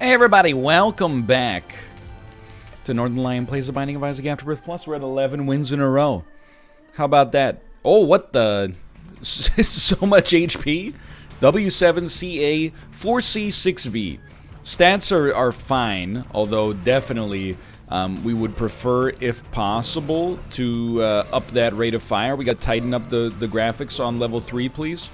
Hey everybody, welcome back to Northernlion Plays The Binding of Isaac Afterbirth Plus. We're at 11 wins in a row. How about that? Oh, what the? So much HP. W7CA 4C6V. Stats are fine, although definitely we would prefer, if possible, to up that rate of fire. We got to tighten up the graphics on level 3, please.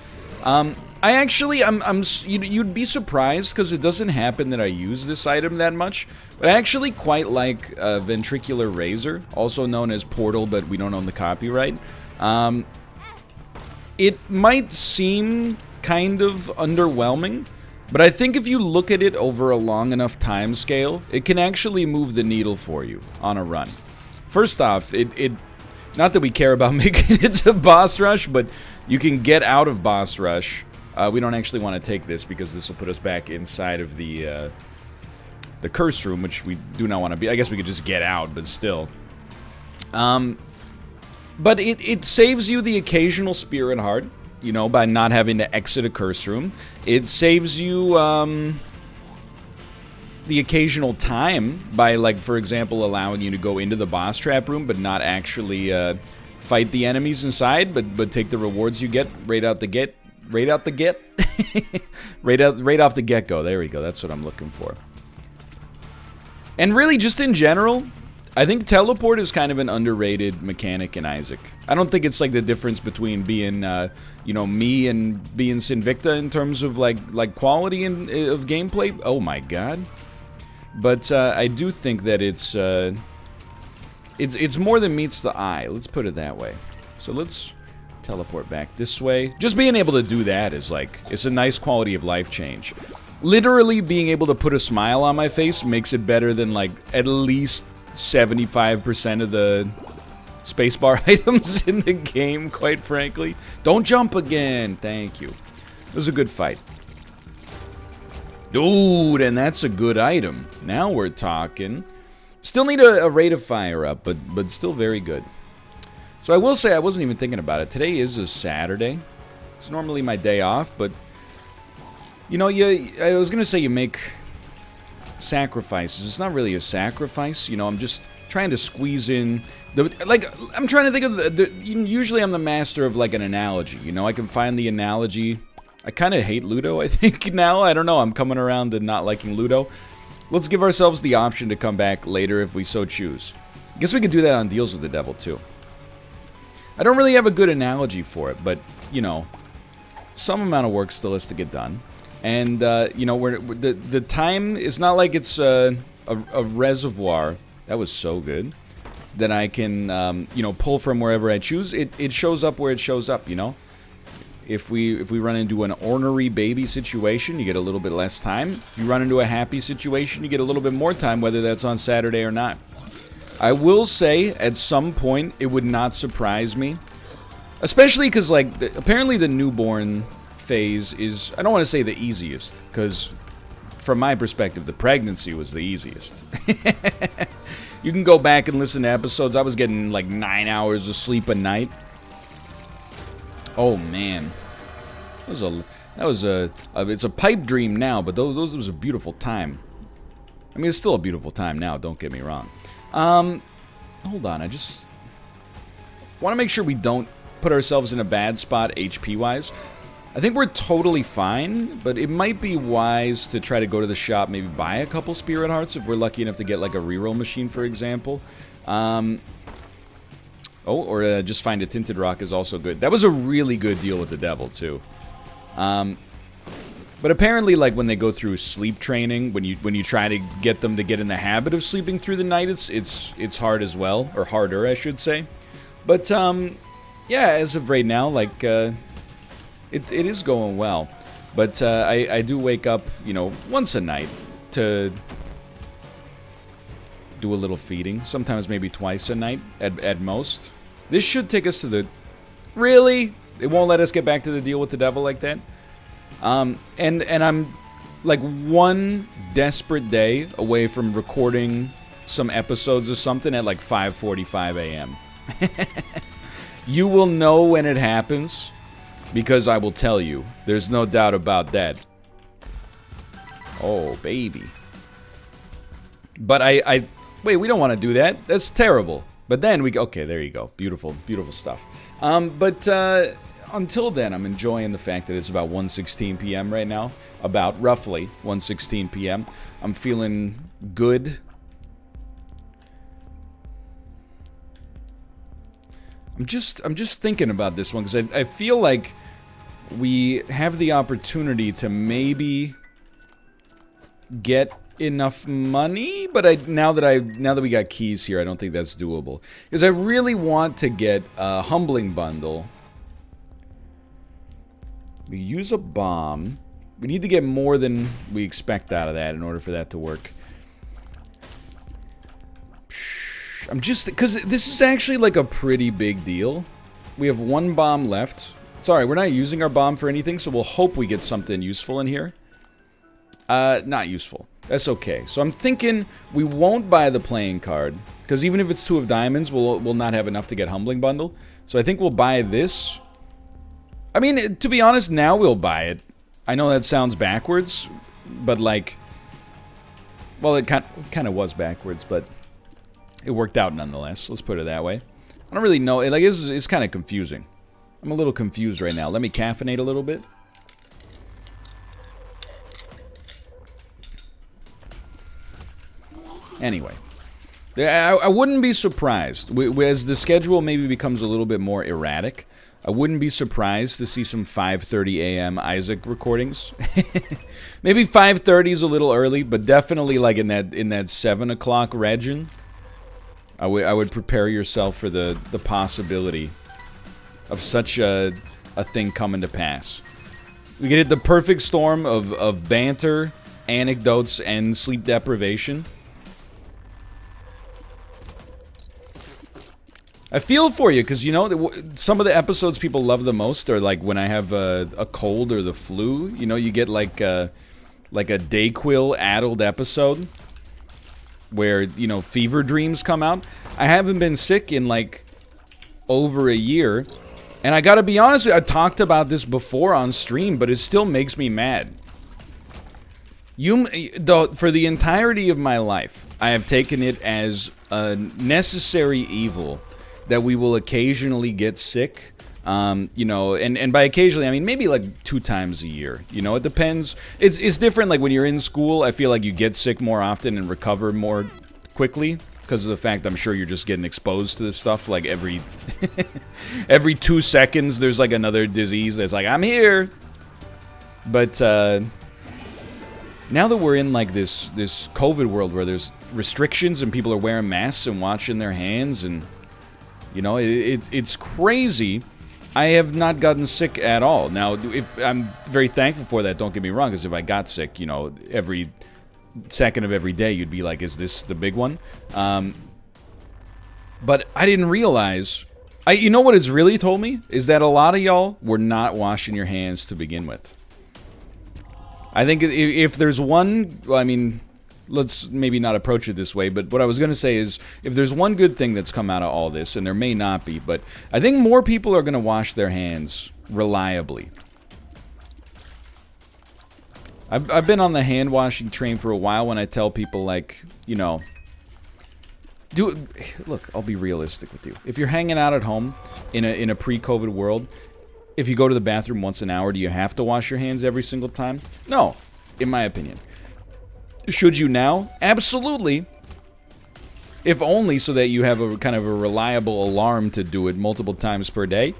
You'd be surprised because it doesn't happen that I use this item that much, but I actually quite like Ventricular Razor, also known as Portal, but we don't own the copyright. It might seem kind of underwhelming, but I think if you look at it over a long enough time scale, it can actually move the needle for you on a run. First off, not that we care about making it to boss rush, but you can get out of boss rush. We don't actually want to take this because this will put us back inside of the curse room, which we do not want to be. I guess we could just get out, but still. But it saves you the occasional spirit heart, you know, by not having to exit a curse room. It saves you the occasional time by, like, for example, allowing you to go into the boss trap room, but not actually fight the enemies inside, but take the rewards you get right off the get-go. There we go. That's what I'm looking for. And really, just in general, I think teleport is kind of an underrated mechanic in Isaac. I don't think it's like the difference between being, you know, me and being Sinvicta in terms of like quality of gameplay. Oh my god! But I do think that it's more than meets the eye. Let's put it that way. So let's teleport back this way. Just being able to do that is like, it's a nice quality of life change. Literally being able to put a smile on my face makes it better than like at least 75% of the spacebar items in the game, quite frankly. Don't jump again. Thank you. It was a good fight. Dude, and that's a good item. Now we're talking. Still need a rate of fire up, but still very good. So I will say, I wasn't even thinking about it. Today is a Saturday. It's normally my day off, but you know, I was gonna say you make sacrifices. It's not really a sacrifice, you know. I'm just trying to squeeze in I'm trying to think of usually I'm the master of like an analogy, you know. I can find the analogy. I kind of hate Ludo, I think, now. I don't know, I'm coming around to not liking Ludo. Let's give ourselves the option to come back later if we so choose. I guess we could do that on Deals with the Devil too. I don't really have a good analogy for it, but you know, some amount of work still has to get done. And, you know, the time is not like it's a reservoir. That was so good. That I can, you know, pull from wherever I choose. It shows up where it shows up, you know. If we run into an ornery baby situation, you get a little bit less time. If you run into a happy situation, you get a little bit more time, whether that's on Saturday or not. I will say, at some point, it would not surprise me. Especially because, like, apparently the newborn phase is, I don't want to say the easiest, because from my perspective the pregnancy was the easiest. You can go back and listen to episodes. I was getting like 9 hours of sleep a night. Oh man, it's a pipe dream now, but those was a beautiful time. I mean, it's still a beautiful time now, don't get me wrong. Hold on, I just want to make sure we don't put ourselves in a bad spot HP wise. I think we're totally fine, but it might be wise to try to go to the shop, maybe buy a couple Spirit Hearts if we're lucky enough to get like a reroll machine, for example. Or just find a Tinted Rock is also good. That was a really good deal with the devil, too. But apparently, like, when they go through sleep training, when you try to get them to get in the habit of sleeping through the night, it's hard as well. Or harder, I should say. But, yeah, as of right now, like, it is going well. But I do wake up, you know, once a night to do a little feeding. Sometimes maybe twice a night at most. This should take us to the... Really? It won't let us get back to the deal with the devil like that? And I'm like one desperate day away from recording some episodes of something at like 5:45 a.m. You will know when it happens, because I will tell you. There's no doubt about that. Oh, baby. But wait, we don't want to do that. That's terrible. But then okay, there you go. Beautiful, beautiful stuff. But until then, I'm enjoying the fact that it's about 1:16 p.m. right now. About roughly 1:16 p.m. I'm feeling good. I'm just thinking about this one because I feel like we have the opportunity to maybe get enough money, but now that we got keys here, I don't think that's doable. Because I really want to get a humbling bundle. We use a bomb. We need to get more than we expect out of that in order for that to work. I'm just... because this is actually like a pretty big deal. We have one bomb left. Sorry, we're not using our bomb for anything, so we'll hope we get something useful in here. Not useful. That's okay. So I'm thinking we won't buy the playing card. Because even if it's 2 of diamonds, we'll not have enough to get humbling bundle. So I think we'll buy this. I mean, to be honest, now we'll buy it. I know that sounds backwards, but like... well, it kind of was backwards, but... it worked out nonetheless. Let's put it that way. I don't really know. It's kind of confusing. I'm a little confused right now. Let me caffeinate a little bit. Anyway. I wouldn't be surprised. As the schedule maybe becomes a little bit more erratic, I wouldn't be surprised to see some 5:30 a.m. Isaac recordings. Maybe 5:30 is a little early, but definitely like in that 7 o'clock region. I would prepare yourself for the possibility of such a thing coming to pass. We get the perfect storm of banter, anecdotes, and sleep deprivation. I feel for you, because, you know, some of the episodes people love the most are, like, when I have a cold or the flu. You know, you get, like a Dayquil-addled episode where, you know, fever dreams come out. I haven't been sick in, like, over a year. And I gotta be honest with you, I talked about this before on stream, but it still makes me mad. For the entirety of my life, I have taken it as a necessary evil that we will occasionally get sick. You know, and by occasionally, I mean maybe like 2 times a year. You know, it depends. It's different. Like when you're in school, I feel like you get sick more often and recover more quickly because of the fact I'm sure you're just getting exposed to this stuff. Like every 2 seconds, there's like another disease that's like, I'm here. But now that we're in like this COVID world where there's restrictions and people are wearing masks and washing their hands, and you know, it's crazy. I have not gotten sick at all. Now, if I'm very thankful for that, don't get me wrong, because if I got sick, you know, every second of every day, you'd be like, is this the big one? But I didn't realize... you know what it's really told me? Is that a lot of y'all were not washing your hands to begin with. I think if there's one... well, I mean... let's maybe not approach it this way, but what I was going to say is, if there's one good thing that's come out of all this, and there may not be, but I think more people are going to wash their hands reliably. I've been on the hand washing train for a while when I tell people, like, you know, look, I'll be realistic with you. If you're hanging out at home in a pre-COVID world, if you go to the bathroom once an hour, do you have to wash your hands every single time? No, in my opinion. Should you now? Absolutely. If only so that you have a kind of a reliable alarm to do it multiple times per day.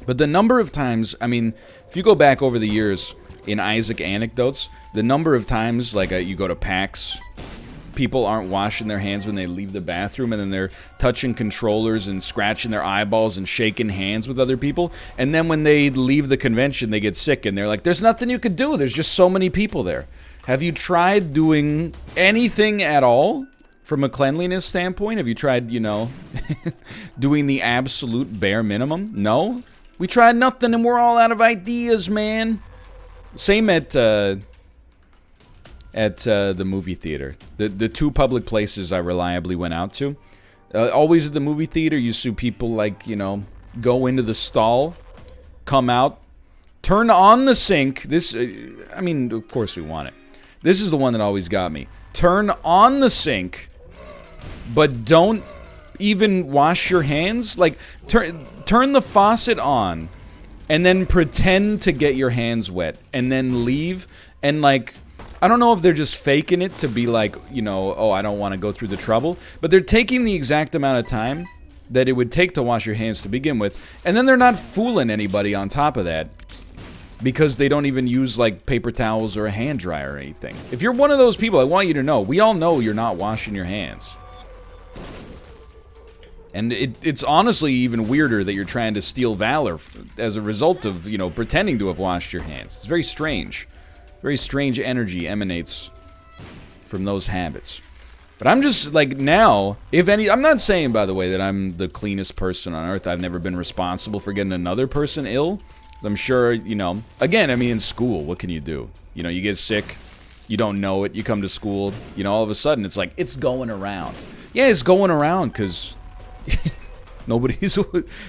But the number of times, I mean, if you go back over the years in Isaac anecdotes, the number of times, like you go to PAX, people aren't washing their hands when they leave the bathroom, and then they're touching controllers and scratching their eyeballs and shaking hands with other people. And then when they leave the convention, they get sick, and they're like, there's nothing you could do. There's just so many people there. Have you tried doing anything at all from a cleanliness standpoint? Have you tried, you know, doing the absolute bare minimum? No? We tried nothing and we're all out of ideas, man. Same at the movie theater. The 2 public places I reliably went out to. Always at the movie theater, you see people, like, you know, go into the stall, come out, turn on the sink. This, I mean, of course we want it. This is the one that always got me. turn on the sink, but don't even wash your hands. Like, turn the faucet on, and then pretend to get your hands wet, and then leave, and like, I don't know if they're just faking it to be like, you know, oh, I don't want to go through the trouble, but they're taking the exact amount of time that it would take to wash your hands to begin with, and then they're not fooling anybody on top of that, because they don't even use, like, paper towels or a hand dryer or anything. If you're one of those people, I want you to know, we all know you're not washing your hands. And it's honestly even weirder that you're trying to steal valor as a result of, you know, pretending to have washed your hands. It's very strange. Very strange energy emanates from those habits. But I'm just, like, now, if any... I'm not saying, by the way, that I'm the cleanest person on earth. I've never been responsible for getting another person ill. I'm sure, you know... Again, I mean, in school, what can you do? You know, you get sick, you don't know it, you come to school, you know, all of a sudden, it's like, it's going around. Yeah, it's going around, because... nobody's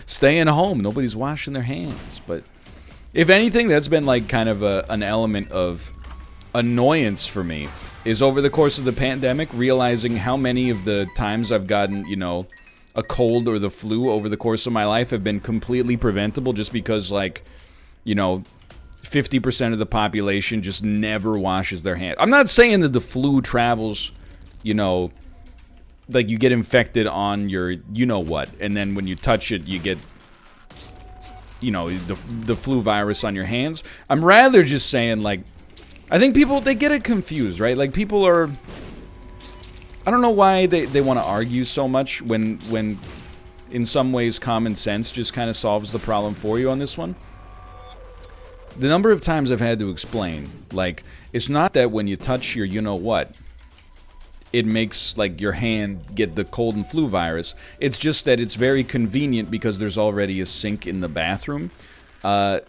staying home. Nobody's washing their hands. But if anything, that's been like kind of an element of annoyance for me, is over the course of the pandemic, realizing how many of the times I've gotten, you know, a cold or the flu over the course of my life have been completely preventable just because, like, you know, 50% of the population just never washes their hands. I'm not saying that the flu travels, you know, like, you get infected on your you-know-what, and then when you touch it, you get, you know, the flu virus on your hands. I'm rather just saying, like, I think people, they get it confused, right? Like, people are... I don't know why they want to argue so much when in some ways common sense just kind of solves the problem for you on this one. The number of times I've had to explain, like, it's not that when you touch your you-know-what, it makes, like, your hand get the cold and flu virus. It's just that it's very convenient because there's already a sink in the bathroom.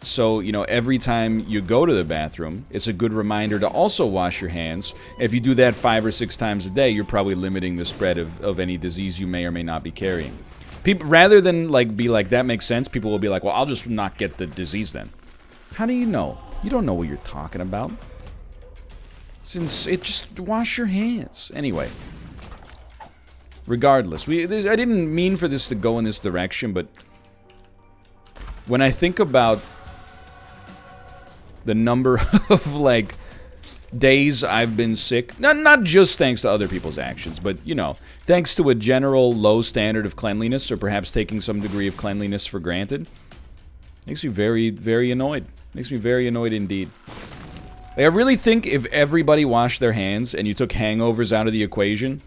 So, you know, every time you go to the bathroom, it's a good reminder to also wash your hands. If you do that 5 or 6 times a day, you're probably limiting the spread of any disease you may or may not be carrying. People, rather than, like, be like, that makes sense, people will be like, well, I'll just not get the disease then. How do you know? You don't know what you're talking about. Since it just wash your hands. Anyway. Regardless. I didn't mean for this to go in this direction, but when I think about the number of, like, days I've been sick, not just thanks to other people's actions, but, you know, thanks to a general low standard of cleanliness, or perhaps taking some degree of cleanliness for granted, makes me very, very annoyed. Makes me very annoyed indeed. Like, I really think if everybody washed their hands and you took hangovers out of the equation,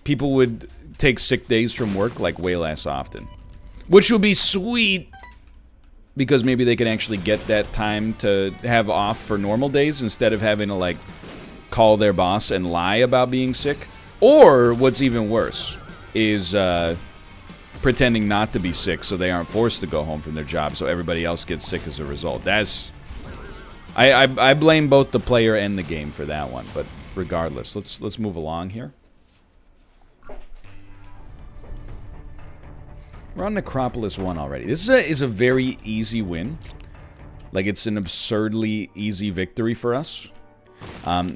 people would take sick days from work, like, way less often. Which would be sweet, because maybe they could actually get that time to have off for normal days instead of having to, like, call their boss and lie about being sick. Or, what's even worse, is pretending not to be sick so they aren't forced to go home from their job so everybody else gets sick as a result. That's... I blame both the player and the game for that one, but regardless, let's move along here. We're on Necropolis 1 already. This is a very easy win. Like, it's an absurdly easy victory for us.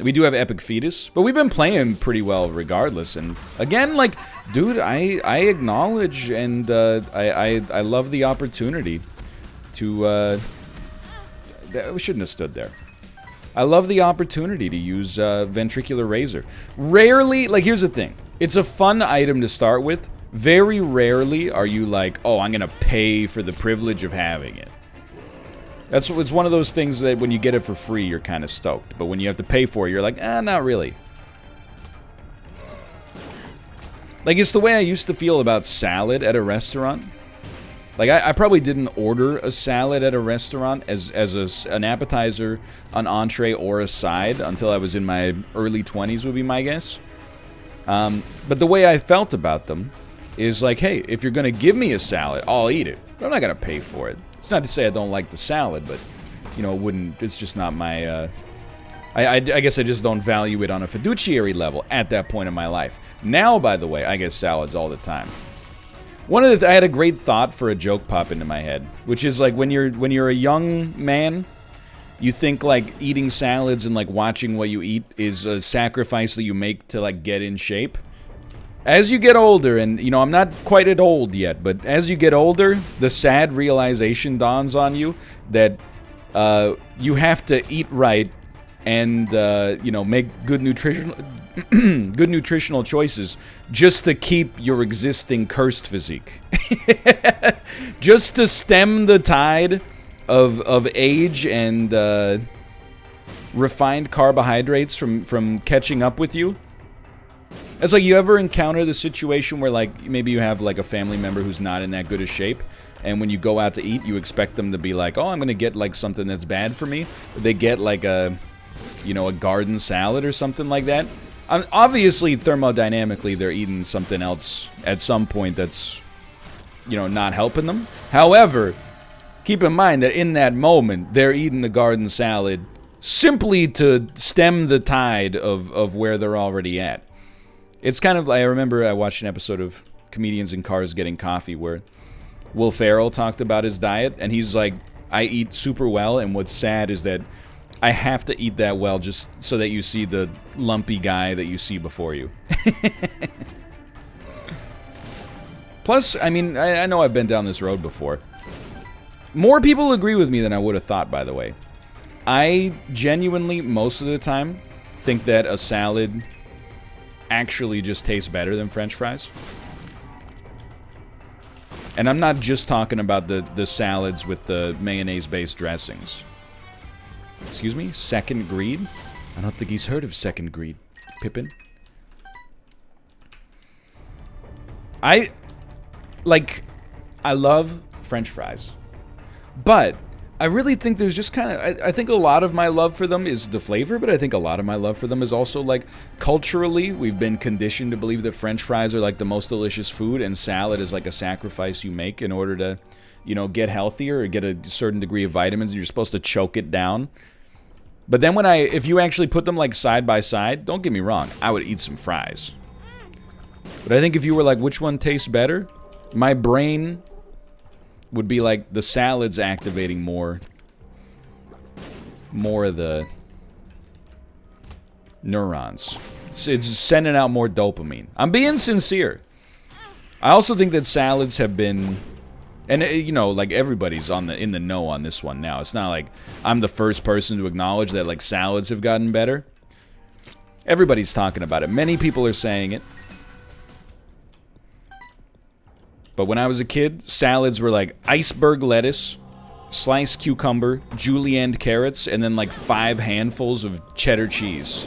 We do have Epic Fetus, but we've been playing pretty well regardless. And again, like, dude, I acknowledge and I love the opportunity to... we shouldn't have stood there. I love the opportunity to use Ventricular Razor. Rarely, like, here's the thing. It's a fun item to start with. Very rarely are you like, oh, I'm gonna pay for the privilege of having it. It's one of those things that when you get it for free, you're kind of stoked. But when you have to pay for it, you're like, not really. Like, it's the way I used to feel about salad at a restaurant. Like, I probably didn't order a salad at a restaurant as an appetizer, an entree, or a side until I was in my early 20s, would be my guess. But the way I felt about them is like, hey, if you're going to give me a salad, I'll eat it. But I'm not going to pay for it. It's not to say I don't like the salad, but, you know, it's just not my, I guess I just don't value it on a fiduciary level at that point in my life. Now, by the way, I get salads all the time. I had a great thought for a joke pop into my head, which is like when you're a young man You think, like, eating salads and, like, watching what you eat is a sacrifice that you make to, like, get in shape. As you get older, and, you know, I'm not quite at old yet, but as you get older, the sad realization dawns on you that you have to eat right and, you know, make good nutritional choices just to keep your existing cursed physique. Just to stem the tide of age and refined carbohydrates from catching up with you. It's like, you ever encounter the situation where, like, maybe you have, like, a family member who's not in that good a shape, and when you go out to eat, you expect them to be like, oh, I'm gonna get, like, something that's bad for me. They get, like, a, you know, a garden salad or something like that. Obviously, thermodynamically, they're eating something else at some point that's, you know, not helping them. However, keep in mind that in that moment, they're eating the garden salad simply to stem the tide of where they're already at. It's kind of, I remember I watched an episode of Comedians in Cars Getting Coffee where Will Ferrell talked about his diet, and he's like, I eat super well, and what's sad is that I have to eat that well just so that you see the lumpy guy that you see before you. Plus, I mean, I know I've been down this road before. More people agree with me than I would have thought, by the way. I genuinely, most of the time, think that a salad actually just tastes better than French fries. And I'm not just talking about the salads with the mayonnaise-based dressings. Excuse me? Second Greed? I don't think he's heard of Second Greed. Pippin? I love French fries. But I really think there's just kind of... I think a lot of my love for them is the flavor, but I think a lot of my love for them is also, like, culturally, we've been conditioned to believe that French fries are, like, the most delicious food, and salad is, like, a sacrifice you make in order to, you know, get healthier or get a certain degree of vitamins, and you're supposed to choke it down. But then if you actually put them, like, side by side, don't get me wrong, I would eat some fries. But I think if you were like, which one tastes better? My brain would be like, the salad's activating more of the neurons. It's sending out more dopamine. I'm being sincere. I also think that salads have been... And, you know, like, everybody's in the know on this one now. It's not like I'm the first person to acknowledge that, like, salads have gotten better. Everybody's talking about it. Many people are saying it. But when I was a kid, salads were like iceberg lettuce, sliced cucumber, julienne carrots, and then like 5 handfuls of cheddar cheese.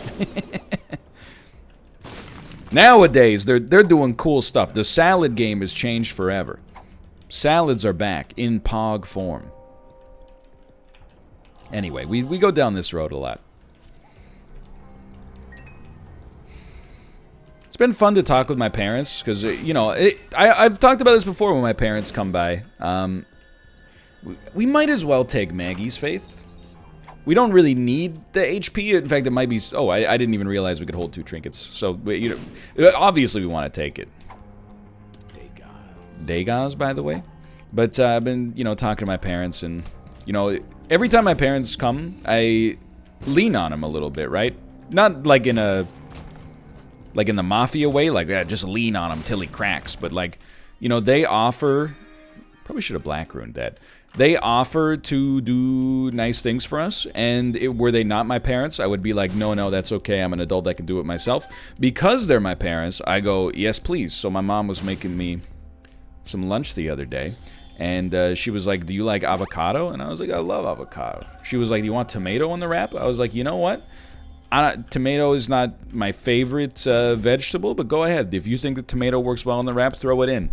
Nowadays, they're doing cool stuff. The salad game has changed forever. Salads are back in pog form. Anyway, we go down this road a lot. It's been fun to talk with my parents, because, you know, I've talked about this before when my parents come by. We might as well take Maggie's faith. We don't really need the HP. In fact, it might be... Oh, I didn't even realize we could hold 2 trinkets. So, you know, obviously we want to take it. Degas, by the way. But I've been, you know, talking to my parents, and, you know, every time my parents come, I lean on them a little bit, right? Not like in a... Like in the mafia way, like, just lean on him till he cracks. But, like, you know, they offer... Probably should have black ruined that. They offer to do nice things for us. And were they not my parents, I would be like, no, that's okay. I'm an adult. I can do it myself. Because they're my parents, I go, yes, please. So my mom was making me some lunch the other day. And she was like, do you like avocado? And I was like, I love avocado. She was like, do you want tomato on the wrap? I was like, you know what? Tomato is not my favorite vegetable, but go ahead. If you think that tomato works well in the wrap, throw it in.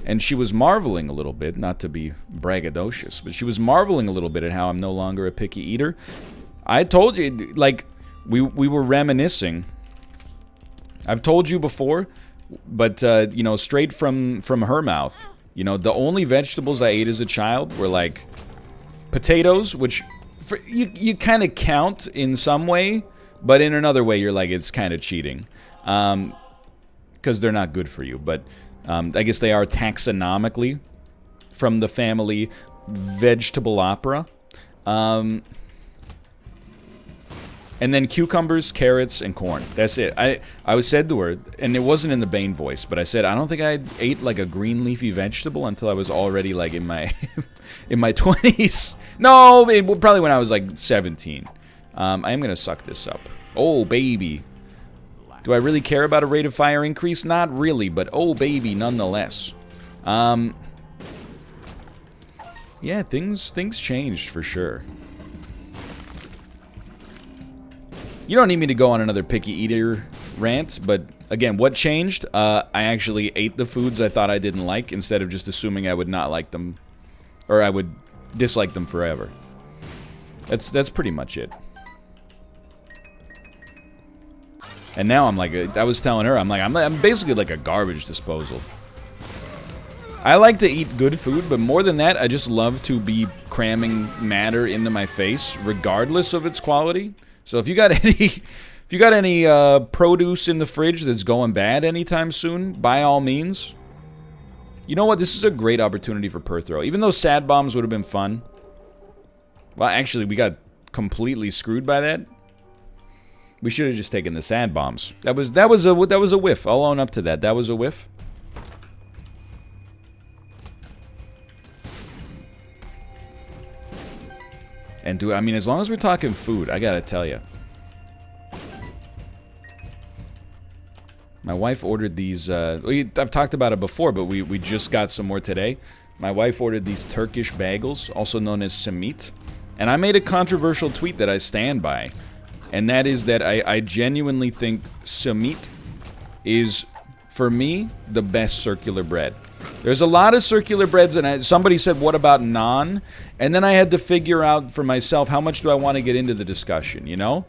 And she was marveling a little bit, not to be braggadocious, but she was marveling a little bit at how I'm no longer a picky eater. I told you, like, we were reminiscing. I've told you before, but, you know, straight from her mouth, you know, the only vegetables I ate as a child were, like, potatoes, which you kind of count in some way, but in another way, you're like, it's kind of cheating. Because they're not good for you. But I guess they are taxonomically from the family Vegetable opera. And then cucumbers, carrots, and corn. That's it. I was said to her, and it wasn't in the Bane voice, but I said I don't think I ate like a green leafy vegetable until I was already like in my in my 20s. No, probably when I was like 17. I am gonna suck this up. Oh baby, do I really care about a rate of fire increase? Not really, but oh baby, nonetheless. Yeah, things changed for sure. You don't need me to go on another picky eater rant, but again, what changed? I actually ate the foods I thought I didn't like instead of just assuming I would not like them, or I would dislike them forever. That's pretty much it. And now I'm like, I was telling her, I'm basically like a garbage disposal. I like to eat good food, but more than that, I just love to be cramming matter into my face, regardless of its quality. So if you got any, produce in the fridge that's going bad anytime soon, by all means. You know what? This is a great opportunity for per throw. Even though sad bombs would have been fun. Well, actually, we got completely screwed by that. We should have just taken the sad bombs. That was a whiff. I'll own up to that. That was a whiff. And I mean, as long as we're talking food, I gotta tell you. My wife ordered these, I've talked about it before, but we just got some more today. My wife ordered these Turkish bagels, also known as simit. And I made a controversial tweet that I stand by. And that is that I genuinely think simit is, for me, the best circular bread. There's a lot of circular breads, and somebody said, what about naan? And then I had to figure out for myself, how much do I want to get into the discussion, you know?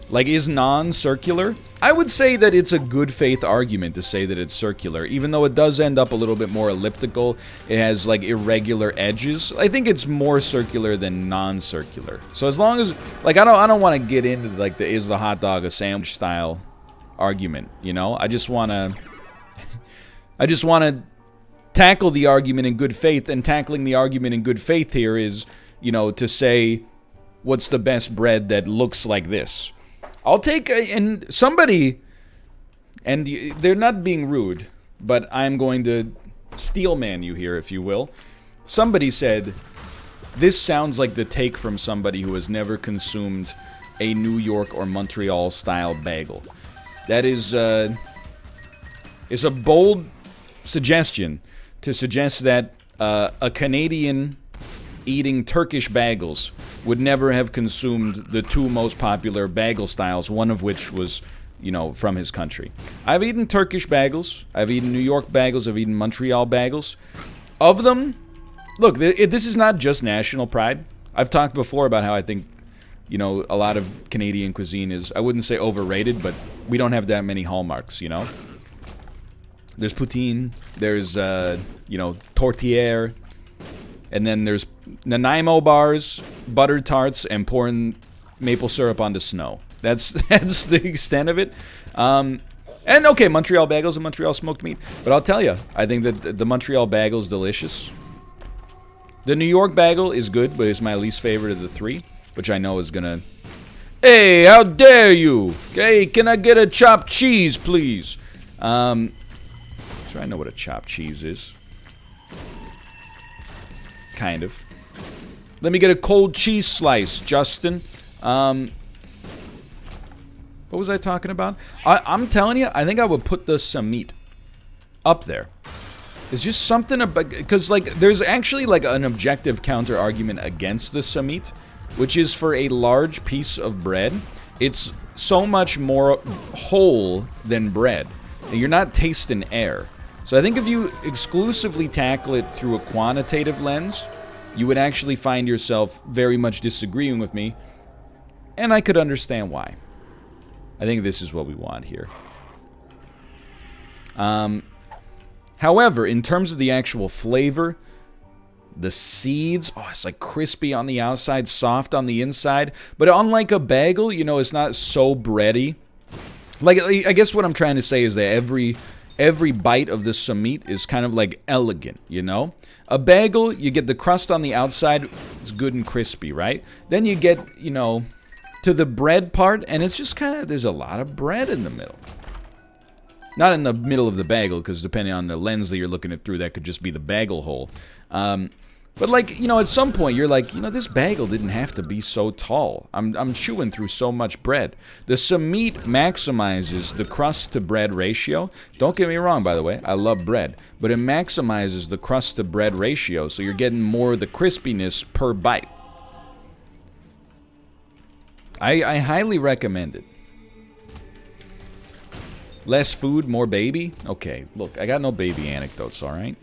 Like, is naan circular? I would say that it's a good faith argument to say that it's circular, even though it does end up a little bit more elliptical. It has, like, irregular edges. I think it's more circular than non-circular. So as long as, like, I don't want to get into, like, is the hot dog a sandwich style argument, you know? I just want to tackle the argument in good faith, and tackling the argument in good faith here is, you know, to say, what's the best bread that looks like this? I'll take, and somebody, and they're not being rude, but I'm going to steelman you here, if you will. Somebody said, this sounds like the take from somebody who has never consumed a New York or Montreal style bagel. That is a bold suggestion to suggest that a Canadian eating Turkish bagels would never have consumed the two most popular bagel styles, one of which was, you know, from his country. I've eaten Turkish bagels, I've eaten New York bagels, I've eaten Montreal bagels. Of them, look, this is not just national pride. I've talked before about how I think, you know, a lot of Canadian cuisine is, I wouldn't say overrated, but we don't have that many hallmarks, you know? There's poutine, there's, you know, tourtière, and then there's Nanaimo bars, butter tarts, and pouring maple syrup onto snow. That's the extent of it. And okay, Montreal bagels and Montreal smoked meat. But I'll tell you, I think that the Montreal bagel is delicious. The New York bagel is good, but it's my least favorite of the three, which I know is gonna... Hey, how dare you? Hey, can I get a chopped cheese, please? So I know what a chopped cheese is. Kind of. Let me get a cold cheese slice, Justin. What was I talking about? I'm telling you, I think I would put the simit up there. It's just something about, because like there's actually like an objective counter argument against the simit, which is for a large piece of bread, it's so much more whole than bread. You're not tasting air. So I think if you exclusively tackle it through a quantitative lens, you would actually find yourself very much disagreeing with me, and I could understand why. I think this is what we want here. However, in terms of the actual flavor, the seeds, oh, it's like crispy on the outside, soft on the inside, but unlike a bagel, you know, it's not so bready. Like, I guess what I'm trying to say is that every bite of the simit is kind of like elegant, you know? A bagel, you get the crust on the outside, it's good and crispy, right? Then you get, you know, to the bread part, and it's just kind of, there's a lot of bread in the middle. Not in the middle of the bagel, because depending on the lens that you're looking at through, that could just be the bagel hole. But like, you know, at some point you're like, you know, this bagel didn't have to be so tall. I'm chewing through so much bread. The some meat maximizes the crust to bread ratio. Don't get me wrong, by the way, I love bread, but it maximizes the crust to bread ratio, so you're getting more of the crispiness per bite. I highly recommend it. Less food, more baby? Okay, look, I got no baby anecdotes, alright?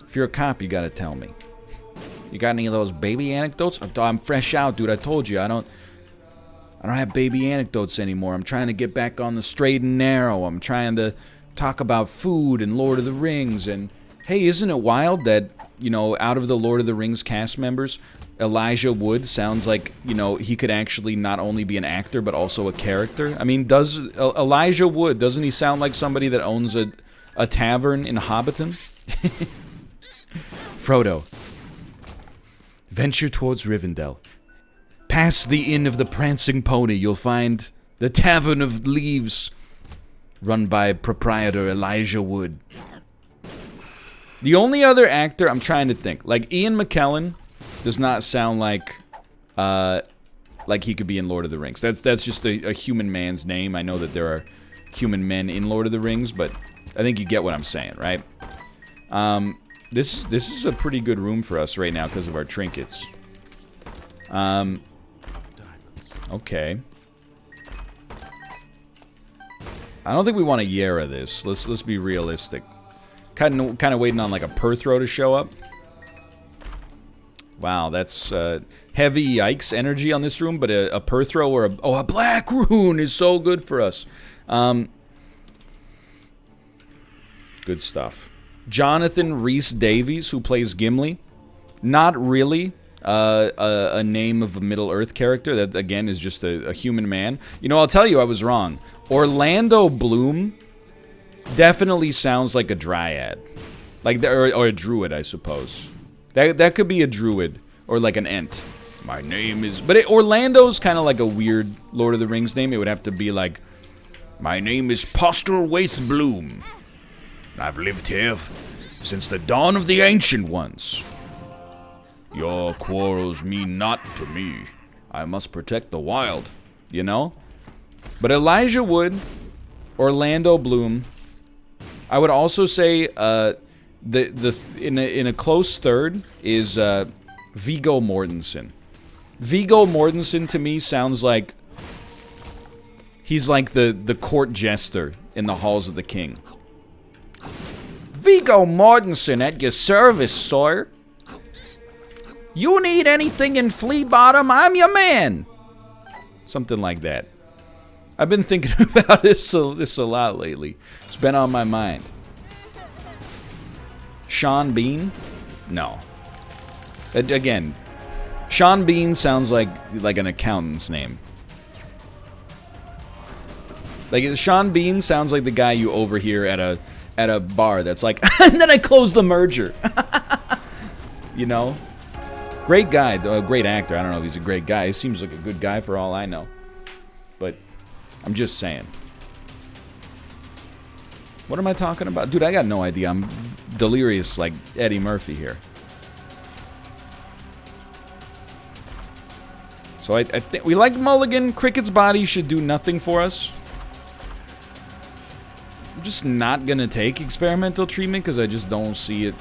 If you're a cop, you gotta tell me. You got any of those baby anecdotes? I'm fresh out, dude. I told you, I don't have baby anecdotes anymore. I'm trying to get back on the straight and narrow. I'm trying to talk about food and Lord of the Rings. And hey, isn't it wild that, you know, out of the Lord of the Rings cast members, Elijah Wood sounds like, you know, he could actually not only be an actor, but also a character? I mean, does Elijah Wood, doesn't he sound like somebody that owns a tavern in Hobbiton? Frodo, venture towards Rivendell. Past the Inn of the Prancing Pony, you'll find the Tavern of Leaves, run by proprietor Elijah Wood. The only other actor, I'm trying to think, like Ian McKellen does not sound like he could be in Lord of the Rings. That's just a human man's name. I know that there are human men in Lord of the Rings, but I think you get what I'm saying, right? This is a pretty good room for us right now because of our trinkets. Okay. I don't think we want to Yara this. Let's be realistic. Kind of waiting on like a Perthrow to show up. Wow, that's heavy yikes energy on this room, but a Perthrow or a Black Rune is so good for us. Good stuff. Jonathan Rhys-Davies, who plays Gimli. Not really a name of a Middle-earth character. That, again, is just a human man. You know, I'll tell you I was wrong. Orlando Bloom definitely sounds like a dryad. Like, or a druid, I suppose. That could be a druid, or like an ent. My name is... But Orlando's kind of like a weird Lord of the Rings name. It would have to be like, my name is Postelwaith Bloom. I've lived here since the dawn of the Ancient Ones. Your quarrels mean naught to me. I must protect the wild, you know? But Elijah Wood, Orlando Bloom. I would also say in a close third is Viggo Mortensen. Viggo Mortensen to me sounds like he's like the court jester in the halls of the king. Viggo Mortensen at your service, sir. You need anything in Flea Bottom, I'm your man. Something like that. I've been thinking about this a lot lately. It's been on my mind. Sean Bean? No. Again, Sean Bean sounds like an accountant's name. Like, Sean Bean sounds like the guy you overhear at a bar that's like, and then I closed the merger. You know? Great guy, great actor. I don't know if he's a great guy. He seems like a good guy for all I know. But I'm just saying. What am I talking about? Dude, I got no idea. I'm delirious like Eddie Murphy here. So I think we like Mulligan. Cricket's body should do nothing for us. I'm just not going to take experimental treatment because I just don't see it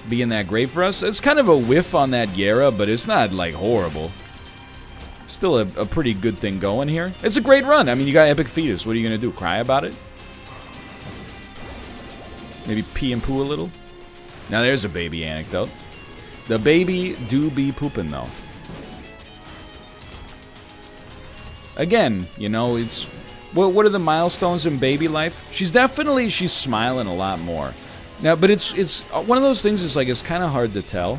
being that great for us. It's kind of a whiff on that Yara, but it's not, like, horrible. Still a pretty good thing going here. It's a great run. I mean, you got Epic Fetus. What are you going to do? Cry about it? Maybe pee and poo a little? Now, there's a baby anecdote. The baby do be pooping, though. Again, you know, it's... What are the milestones in baby life? She's smiling a lot more. Now, but it's one of those things is like, it's kind of hard to tell.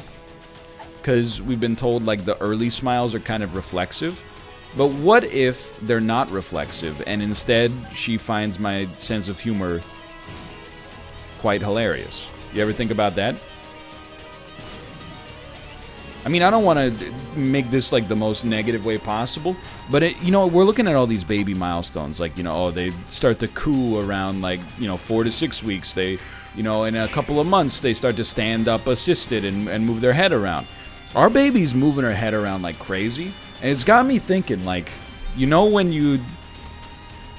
Because we've been told, like, the early smiles are kind of reflexive. But what if they're not reflexive, and instead she finds my sense of humor quite hilarious? You ever think about that? I mean, I don't want to make this like the most negative way possible, but we're looking at all these baby milestones, like, oh, they start to coo around like, 4 to 6 weeks. They, in a couple of months, they start to stand up assisted and move their head around. Our baby's moving her head around like crazy, and it's got me thinking, like, when you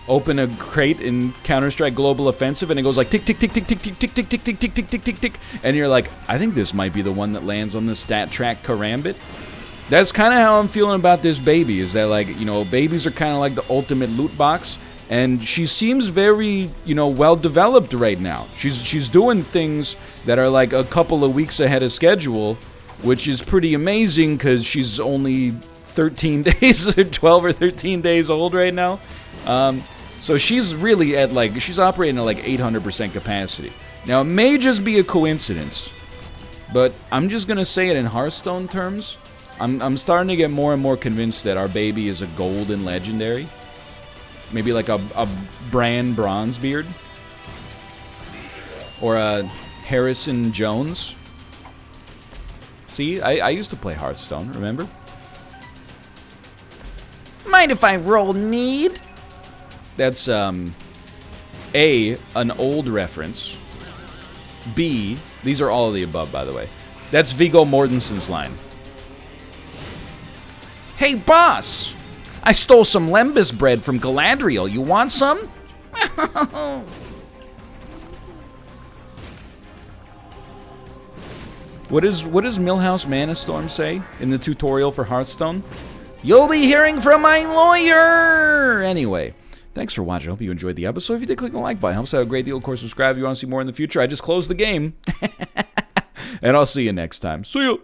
open a crate in Counter-Strike Global Offensive and it goes like tick tick tick tick tick tick tick tick tick tick tick tick tick tick tick, and you're like, I think this might be the one that lands on the stat track Karambit. That's kind of how I'm feeling about this baby, is that, like, babies are kind of like the ultimate loot box, and she seems very, well developed right now. She's doing things that are like a couple of weeks ahead of schedule, which is pretty amazing because she's only 13 days or 12 or 13 days old right now. So she's really at she's operating at like 800% capacity. Now, it may just be a coincidence, but I'm just going to say it in Hearthstone terms. I'm starting to get more and more convinced that our baby is a golden legendary. Maybe like a Bran Bronzebeard. Or a Harrison Jones. See, I used to play Hearthstone, remember? Mind if I roll need? That's, A, an old reference. B, these are all of the above, by the way. That's Viggo Mortensen's line. Hey, boss! I stole some lembas bread from Galadriel. You want some? What does Millhouse Manastorm say in the tutorial for Hearthstone? You'll be hearing from my lawyer! Anyway. Thanks for watching. I hope you enjoyed the episode. If you did, click the like button. It helps out a great deal. Of course, subscribe if you want to see more in the future. I just closed the game. And I'll see you next time. See you.